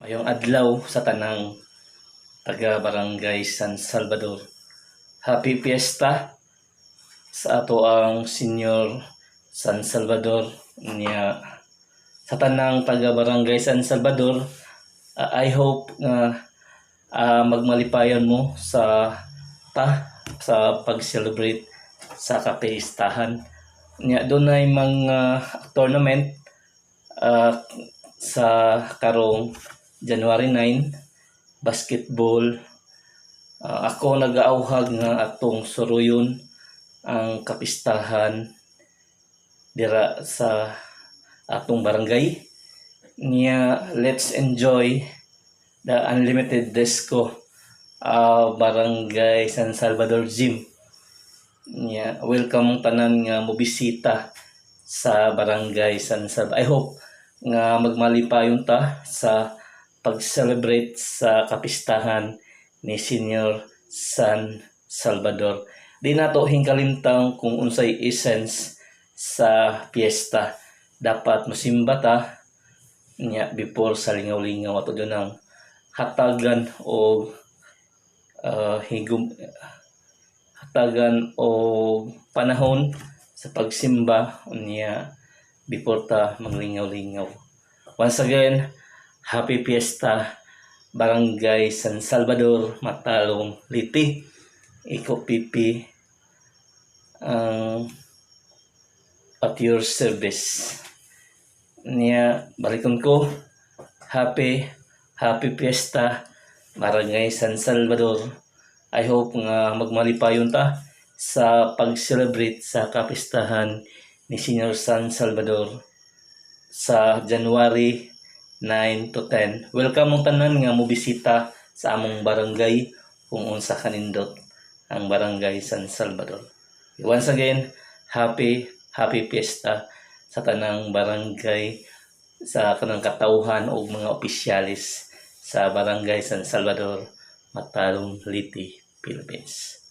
Ayong adlaw sa tanang taga Barangay San Salvador. Happy Fiesta sa ato ang Senior San Salvador niya sa tanang taga Barangay San Salvador. I hope nga magmalipayon mo sa pag-celebrate sa kapistahan. Nya dunay mga tournament sa karong January 9, basketball. Ako nag-aauhag nga atong suruyon ang kapistahan dira sa atong barangay. Niya, let's enjoy the unlimited disco Barangay San Salvador Gym. Niya, welcome tanan nga mobisita sa Barangay San Salvador. I hope nga magmalipayon ta sa pag-celebrate sa kapistahan ni Senior San Salvador. Di nato hingkalimtang kung unsay essence sa piyesta. Dapat masimba ta nya before sa lingaw-lingaw ato ang hatagan o hatagan o panahon sa pagsimba niya before ta maglingaw-lingaw. Once again, Happy Fiesta, Barangay San Salvador, Matalong, Liti, Iko Pipi, at your service. Niya, balikon ko, Happy Fiesta, Barangay San Salvador. I hope nga magmalipayon ta sa pag-celebrate sa kapistahan ni Senior San Salvador sa January 9 to 10. Welcome mong tanan nga mobisita sa among barangay kung unsa kanindot ang Barangay San Salvador. Once again, Happy Fiesta sa tanang barangay, sa kanang katauhan o mga opisyalis sa Barangay San Salvador, Matalong, Liti, Philippines.